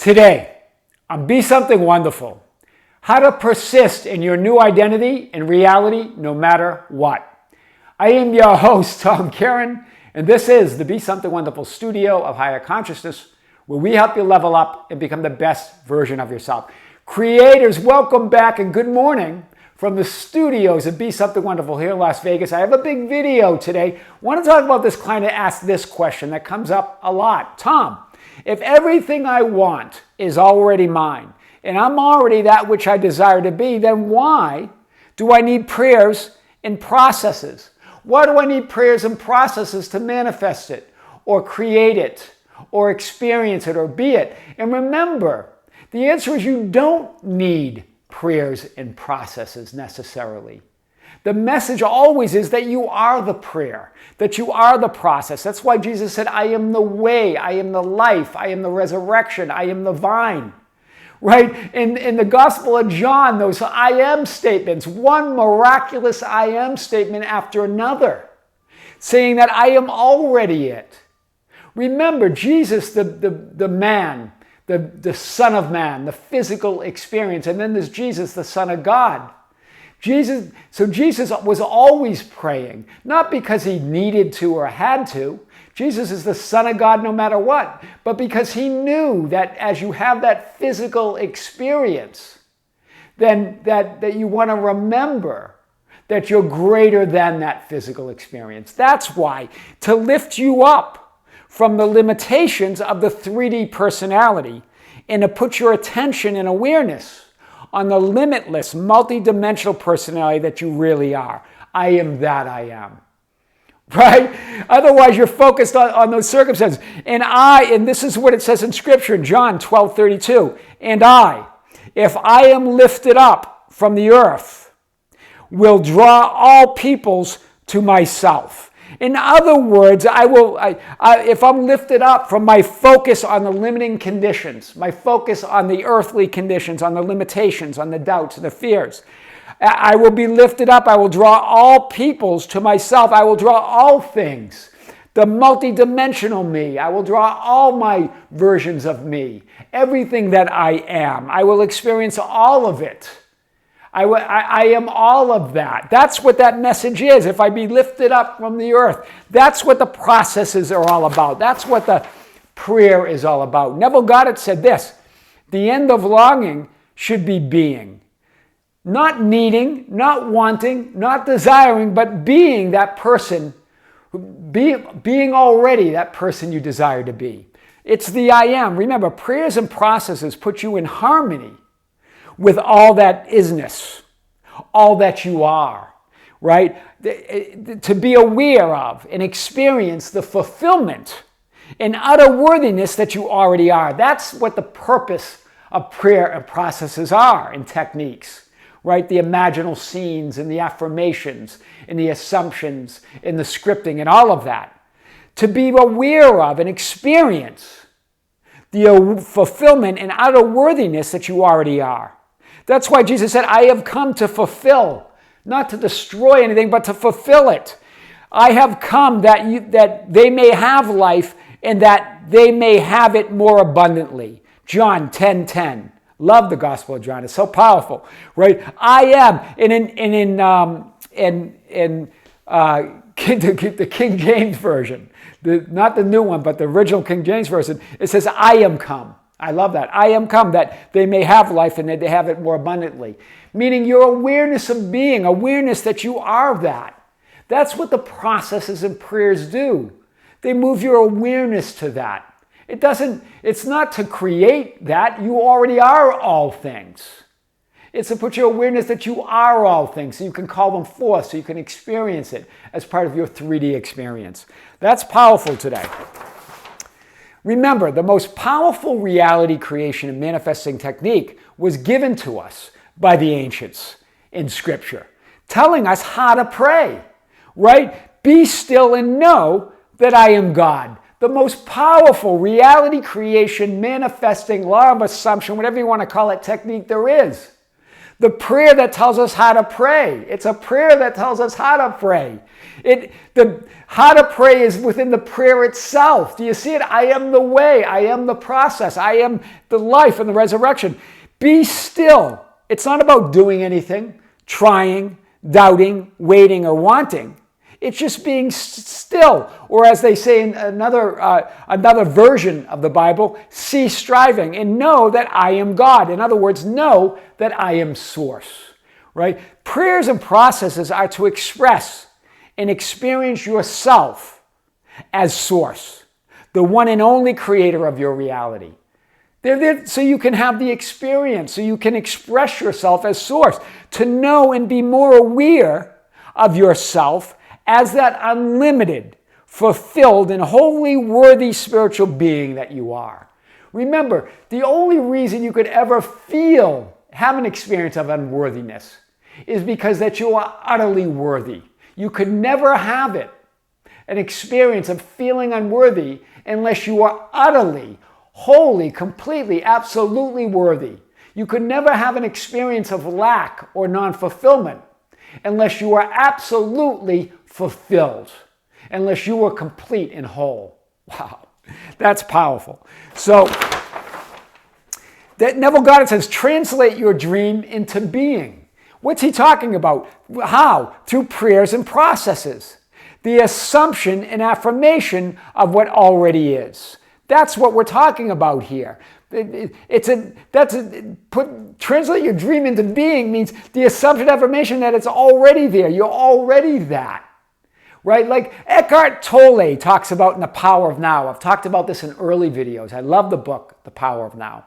Today, on Be Something Wonderful, how to persist in your new identity and reality no matter what. I am your host, Kearin, and this is the Be Something Wonderful studio of higher consciousness, where we help you level up and become the best version of yourself. Creators, welcome back and good morning from the studios of Be Something Wonderful here in Las Vegas. I have a big video today. I want to talk about this client that asked this question that comes up a lot. Tom, if everything I want is already mine, and I'm already that which I desire to be, then why do I need prayers and processes? Why do I need prayers and processes to manifest it, or create it, or experience it, or be it? And remember, the answer is you don't need prayers and processes necessarily. The message always is that you are the prayer, that you are the process. That's why Jesus said, I am the way, I am the life, I am the resurrection, I am the vine. Right? In the Gospel of John, those I am statements, one miraculous I am statement after another, saying that I am already it. Remember, Jesus, the man, the Son of Man, the physical experience, and then there's Jesus, the Son of God. Jesus was always praying, not because he needed to or had to. Jesus is the Son of God no matter what, but because he knew that as you have that physical experience, then that you want to remember that you're greater than that physical experience. That's why, to lift you up from the limitations of the 3D personality and to put your attention and awareness on the limitless, multidimensional personality that you really are. I am that I am. Right? Otherwise, you're focused on those circumstances. And this is what it says in Scripture, in John 12:32. And I, if I am lifted up from the earth, will draw all peoples to myself. In other words, if I'm lifted up from my focus on the limiting conditions, my focus on the earthly conditions, on the limitations, on the doubts and the fears, I will be lifted up. I will draw all peoples to myself. I will draw all things, the multidimensional me. I will draw all my versions of me, everything that I am. I will experience all of it. I am all of that. That's what that message is. If I be lifted up from the earth, that's what the processes are all about. That's what the prayer is all about. Neville Goddard said this: the end of longing should be being. Not needing, not wanting, not desiring, but being that person, being already that person you desire to be. It's the I am. Remember, prayers and processes put you in harmony with all that isness, all that you are, right? To be aware of and experience the fulfillment and utter worthiness that you already are. That's what the purpose of prayer and processes are and techniques, right? The imaginal scenes and the affirmations and the assumptions and the scripting and all of that. To be aware of and experience the fulfillment and utter worthiness that you already are. That's why Jesus said, I have come to fulfill, not to destroy anything, but to fulfill it. I have come that they may have life and that they may have it more abundantly. John 10:10. Love the Gospel of John. It's so powerful, right? I am. The King James Version, not the new one, but the original King James Version, it says, I am come. I love that. I am come that they may have life and that they have it more abundantly. Meaning your awareness of being, awareness that you are that. That's what the processes and prayers do. They move your awareness to that. It's not to create that. You already are all things. It's to put your awareness that you are all things so you can call them forth, so you can experience it as part of your 3D experience. That's powerful today. Remember, the most powerful reality creation and manifesting technique was given to us by the ancients in Scripture, telling us how to pray, right? Be still and know that I am God. The most powerful reality creation, manifesting, law of assumption, whatever you want to call it, technique there is. The prayer that tells us how to pray. It's a prayer that tells us how to pray. How to pray is within the prayer itself. Do you see it? I am the way. I am the process. I am the life and the resurrection. Be still. It's not about doing anything, trying, doubting, waiting, or wanting. It's just being still. Or as they say in another version of the Bible, cease striving and know that I am God. In other words, know that I am source. Right? Prayers and processes are to express and experience yourself as source, the one and only creator of your reality. They're there so you can have the experience, so you can express yourself as source, to know and be more aware of yourself as that unlimited, fulfilled, and wholly worthy spiritual being that you are. Remember, the only reason you could ever have an experience of unworthiness is because that you are utterly worthy. You could never have an experience of feeling unworthy unless you are utterly, wholly, completely, absolutely worthy. You could never have an experience of lack or non-fulfillment unless you are absolutely fulfilled, unless you are complete and whole. Wow, that's powerful. So, that Neville Goddard says, translate your dream into being. What's he talking about? How? Through prayers and processes. The assumption and affirmation of what already is. That's what we're talking about here. Translate your dream into being means the assumption and affirmation that it's already there. You're already that. Right? Like Eckhart Tolle talks about in The Power of Now. I've talked about this in early videos. I love the book, The Power of Now.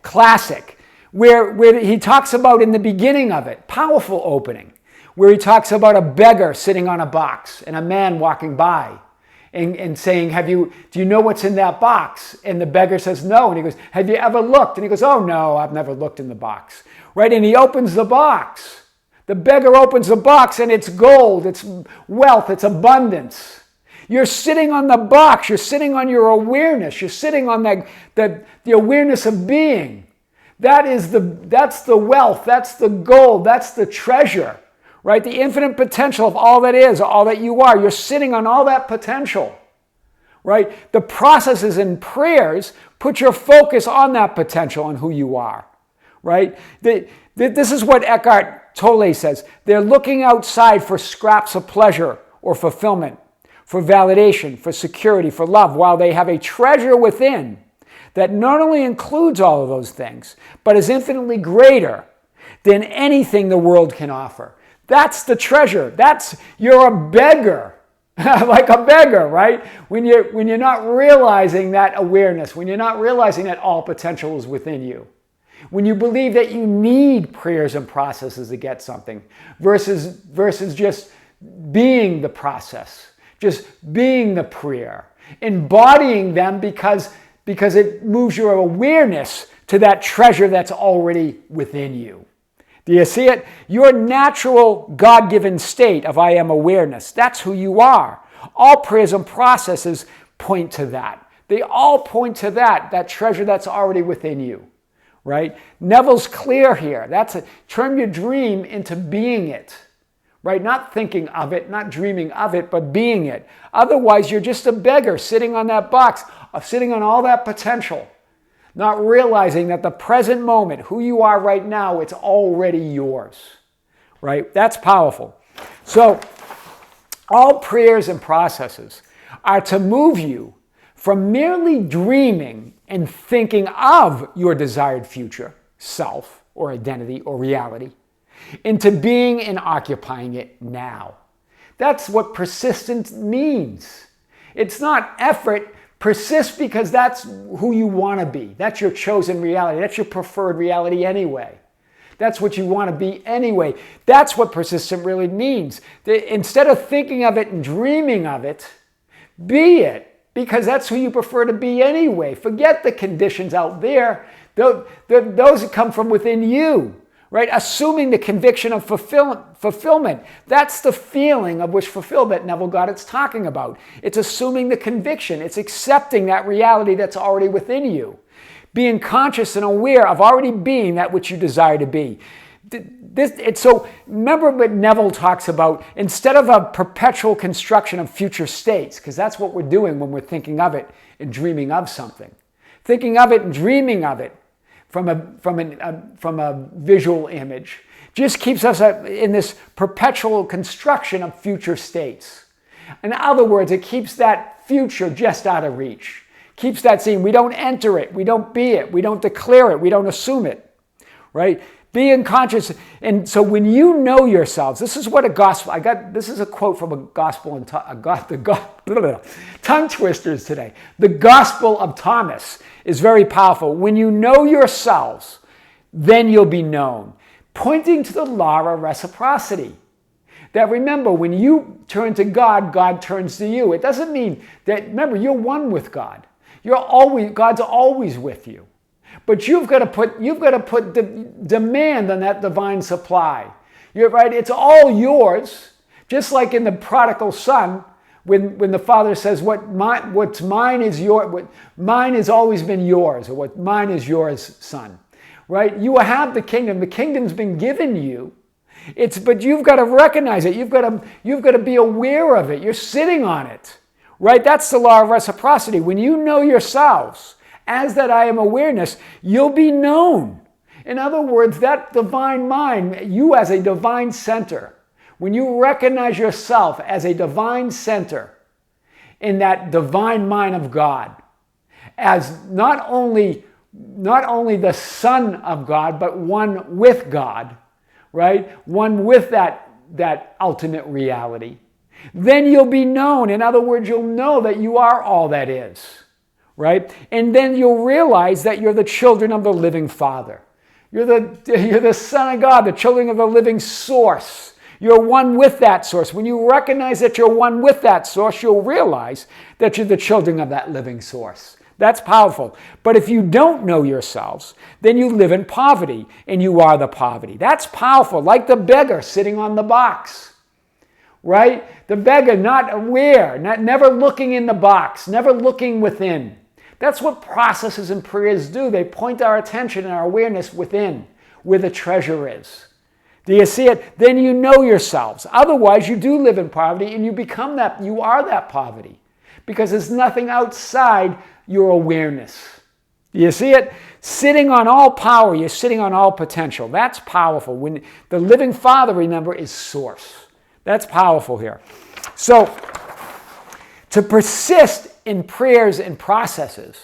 Classic. Where he talks about in the beginning of it, powerful opening, where he talks about a beggar sitting on a box and a man walking by and saying, do you know what's in that box? And the beggar says, no. And he goes, have you ever looked? And he goes, oh no, I've never looked in the box. Right? And he opens the box. The beggar opens the box and it's gold, it's wealth, it's abundance. You're sitting on the box. You're sitting on your awareness. You're sitting on the awareness of being. That's the wealth, that's the gold, that's the treasure, right? The infinite potential of all that is, all that you are. You're sitting on all that potential, right? The processes and prayers put your focus on that potential, on who you are, right? This is what Eckhart Tolle says. They're looking outside for scraps of pleasure or fulfillment, for validation, for security, for love, while they have a treasure within that not only includes all of those things, but is infinitely greater than anything the world can offer. That's the treasure. You're a beggar, like a beggar, right? When you're not realizing that awareness, when you're not realizing that all potential is within you, when you believe that you need prayers and processes to get something, versus just being the process, just being the prayer, embodying them because it moves your awareness to that treasure that's already within you. Do you see it? Your natural God-given state of I am awareness, that's who you are. All prayers and processes point to that. They all point to that treasure that's already within you, right? Neville's clear here. Turn your dream into being it, right? Not thinking of it, not dreaming of it, but being it. Otherwise, you're just a beggar sitting on that box, sitting on all that potential, not realizing that the present moment, who you are right now, it's already yours, right? That's powerful. So all prayers and processes are to move you from merely dreaming and thinking of your desired future, self, or identity, or reality, into being and occupying it now. That's what persistence means. It's not effort. Persist because that's who you want to be. That's your chosen reality. That's your preferred reality anyway. That's what you want to be anyway. That's what persistent really means. Instead of thinking of it and dreaming of it, be it, because that's who you prefer to be anyway. Forget the conditions out there. Those come from within you. Right? Assuming the conviction of fulfillment. That's the feeling of which fulfillment Neville Goddard's talking about. It's assuming the conviction. It's accepting that reality that's already within you. Being conscious and aware of already being that which you desire to be. So remember what Neville talks about, instead of a perpetual construction of future states, because that's what we're doing when we're thinking of it and dreaming of something. Thinking of it and dreaming of it from a visual image just keeps us in this perpetual construction of future states. In other words, it keeps that future just out of reach. Keeps that scene. We don't enter it. We don't be it. We don't declare it. We don't assume it. Right? Being conscious. And so when you know yourselves, this is what a gospel, this is a quote from a gospel, tongue twisters today. The Gospel of Thomas is very powerful. When you know yourselves, then you'll be known. Pointing to the law of reciprocity. That remember, when you turn to God, God turns to you. It doesn't mean that, remember, you're one with God. God's always with you. But you've got to put demand on that divine supply. You're right. It's all yours. Just like in the prodigal son, when the father says, "What's mine is yours. What mine has always been yours," or "What mine is yours, son." Right? You have the kingdom. The kingdom's been given you. But you've got to recognize it. You've got to be aware of it. You're sitting on it. Right? That's the law of reciprocity. When you know yourselves as that I am awareness, you'll be known. In other words, that divine mind, you as a divine center, when you recognize yourself as a divine center in that divine mind of God, as not only the Son of God, but one with God, right? One with that ultimate reality, then you'll be known. In other words, you'll know that you are all that is. Right? And then you'll realize that you're the children of the living Father. You're the Son of God, the children of the living source. You're one with that source. When you recognize that you're one with that source, you'll realize that you're the children of that living source. That's powerful. But if you don't know yourselves, then you live in poverty, and you are the poverty. That's powerful, like the beggar sitting on the box. Right? The beggar not aware, never looking in the box, never looking within. That's what processes and prayers do. They point our attention and our awareness within, where the treasure is. Do you see it? Then you know yourselves. Otherwise, you do live in poverty, and you become that. You are that poverty, because there's nothing outside your awareness. Do you see it? Sitting on all power, you're sitting on all potential. That's powerful. When the living Father, remember, is source. That's powerful here. So, to persist in prayers and processes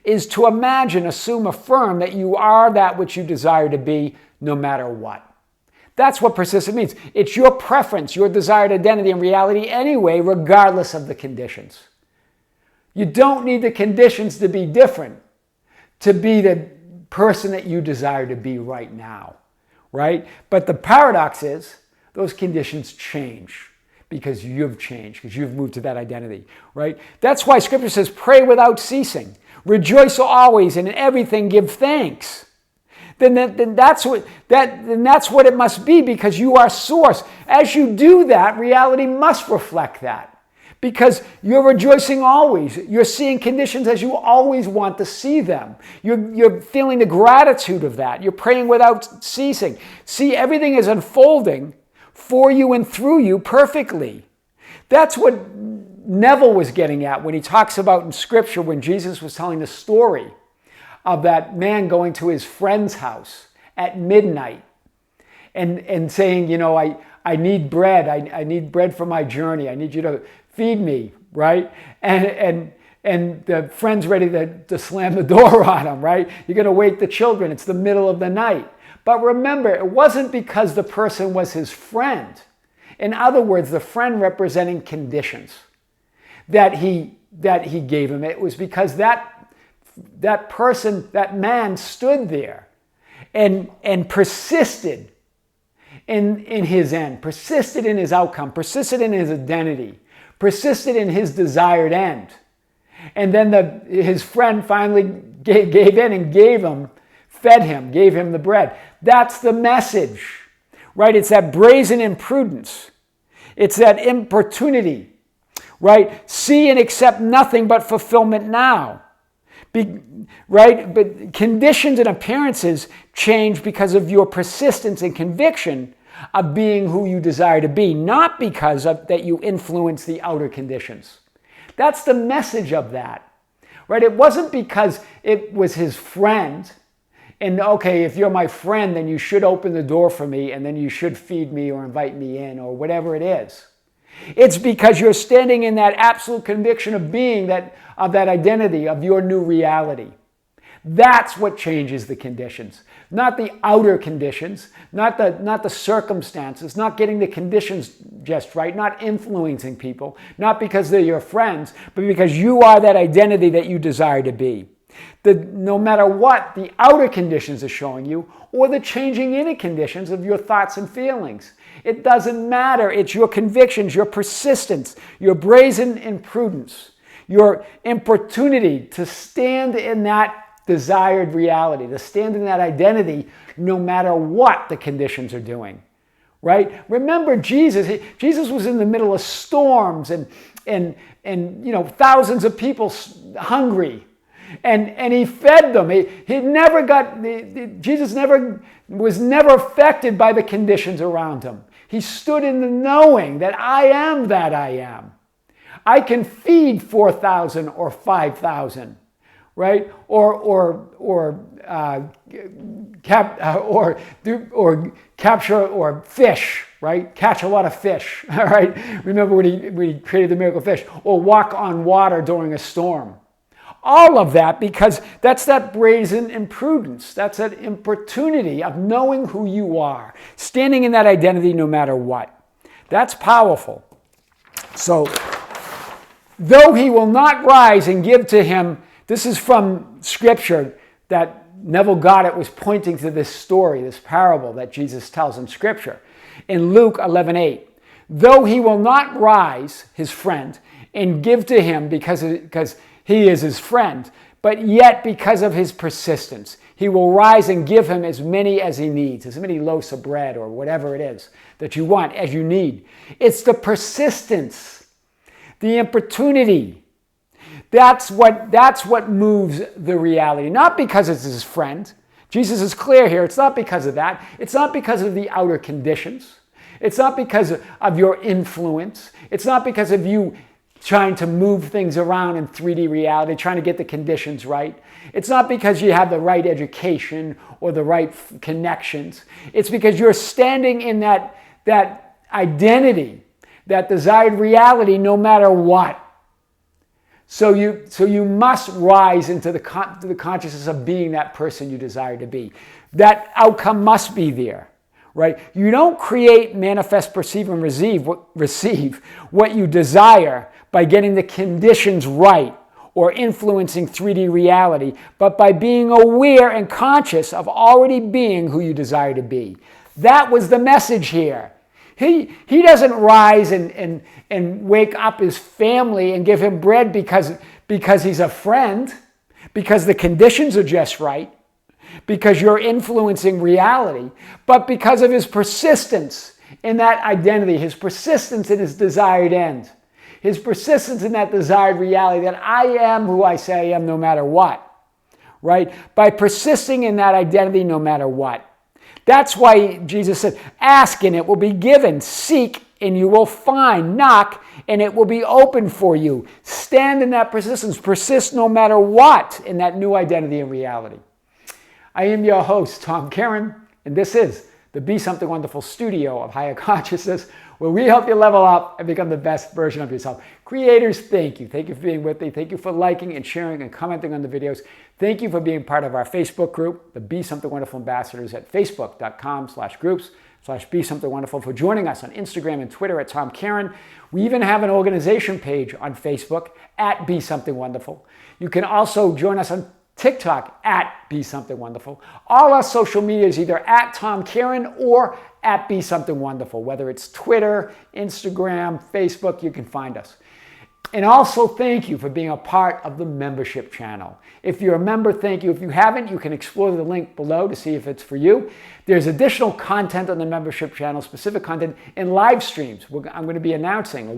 is to imagine, assume, affirm that you are that which you desire to be no matter what. That's what persistent means. It's your preference, your desired identity and reality anyway, regardless of the conditions. You don't need the conditions to be different to be the person that you desire to be right now, right? But the paradox is those conditions change. Because you've changed, because you've moved to that identity, right? That's why Scripture says, pray without ceasing. Rejoice always, and in everything give thanks. Then that's what it must be, because you are source. As you do that, reality must reflect that. Because you're rejoicing always. You're seeing conditions as you always want to see them. You're feeling the gratitude of that. You're praying without ceasing. See, everything is unfolding for you and through you perfectly. That's what Neville was getting at when he talks about in Scripture, when Jesus was telling the story of that man going to his friend's house at midnight and saying, I need bread. I need bread for my journey. I need you to feed me, right? And the friend's ready to slam the door on him, right? You're going to wake the children. It's the middle of the night. But remember, it wasn't because the person was his friend. In other words, the friend representing conditions that he gave him. It was because that person, that man stood there and persisted in his end, persisted in his outcome, persisted in his identity, persisted in his desired end. And then his friend finally gave in and fed him, gave him the bread. That's the message, right? It's that brazen imprudence. It's that importunity, right? See and accept nothing but fulfillment now. Right? But conditions and appearances change because of your persistence and conviction of being who you desire to be, not because of that you influence the outer conditions. That's the message of that. Right? It wasn't because it was his friend. And okay, if you're my friend, then you should open the door for me, and then you should feed me or invite me in or whatever it is. It's because you're standing in that absolute conviction of being of that identity, of your new reality. That's what changes the conditions. Not the outer conditions, not the circumstances, not getting the conditions just right, not influencing people, not because they're your friends, but because you are that identity that you desire to be. No matter what the outer conditions are showing you, or the changing inner conditions of your thoughts and feelings. It doesn't matter. It's your convictions, your persistence, your brazen imprudence, your importunity to stand in that desired reality, to stand in that identity no matter what the conditions are doing. Right? Remember Jesus. Jesus was in the middle of storms and thousands of people hungry. And he fed them. Jesus was never affected by the conditions around him. He stood in the knowing that I am that I am. I can feed 4,000 or 5,000, right? Or capture or fish, right? Catch a lot of fish, all right? Remember when he created the miracle fish, or walk on water during a storm. All of that, because that's that brazen imprudence. That's that importunity of knowing who you are, standing in that identity no matter what. That's powerful. So, though he will not rise and give to him, this is from Scripture that Neville Goddard was pointing to this story, this parable that Jesus tells in Scripture. In Luke 11:8, though he will not rise, his friend, and give to him because he is his friend, but yet because of his persistence, he will rise and give him as many as he needs, as many loaves of bread or whatever it is that you want, as you need. It's the persistence, the importunity. That's what moves the reality. Not because it's his friend. Jesus is clear here. It's not because of that. It's not because of the outer conditions. It's not because of your influence. It's not because of you trying to move things around in 3D reality, trying to get the conditions right. It's not because you have the right education or the right connections. It's because you're standing in that identity, that desired reality, no matter what. So you must rise into the consciousness of being that person you desire to be. That outcome must be there. Right? You don't create, manifest, perceive, and receive what you desire by getting the conditions right or influencing 3D reality, but by being aware and conscious of already being who you desire to be. That was the message here. He doesn't rise and wake up his family and give him bread because he's a friend, because the conditions are just right, because you're influencing reality, but because of his persistence in that identity, his persistence in his desired end, his persistence in that desired reality that I am who I say I am no matter what, right? By persisting in that identity no matter what. That's why Jesus said, ask and it will be given, seek and you will find, knock and it will be open for you. Stand in that persistence, persist no matter what in that new identity and reality. I am your host, Tom Kearin, and this is the Be Something Wonderful studio of higher consciousness, where we help you level up and become the best version of yourself. Creators, thank you. Thank you for being with me. Thank you for liking and sharing and commenting on the videos. Thank you for being part of our Facebook group, the Be Something Wonderful Ambassadors at facebook.com/groups/Be Something Wonderful, for joining us on Instagram and Twitter at Tom Kearin. We even have an organization page on Facebook at Be Something Wonderful. You can also join us on TikTok at Be Something Wonderful. All our social media is either at Tom Kearin or at Be Something Wonderful. Whether it's Twitter, Instagram, Facebook, you can find us. And also thank you for being a part of the membership channel. If you're a member, thank you. If you haven't, you can explore the link below to see if it's for you. There's additional content on the membership channel, specific content and live streams. We're going to be announcing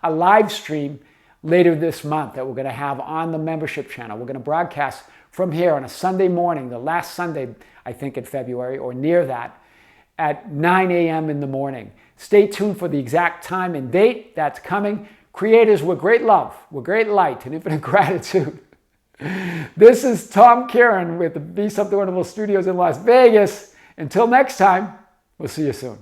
a live stream later this month that we're going to have on the membership channel. We're going to broadcast from here on a Sunday morning, the last Sunday, I think, in February, or near that, at 9 a.m. in the morning. Stay tuned for the exact time and date that's coming. Creators, with great love, with great light, and infinite gratitude. This is Tom Kearin with the Be Something Wonderful Studios in Las Vegas. Until next time, we'll see you soon.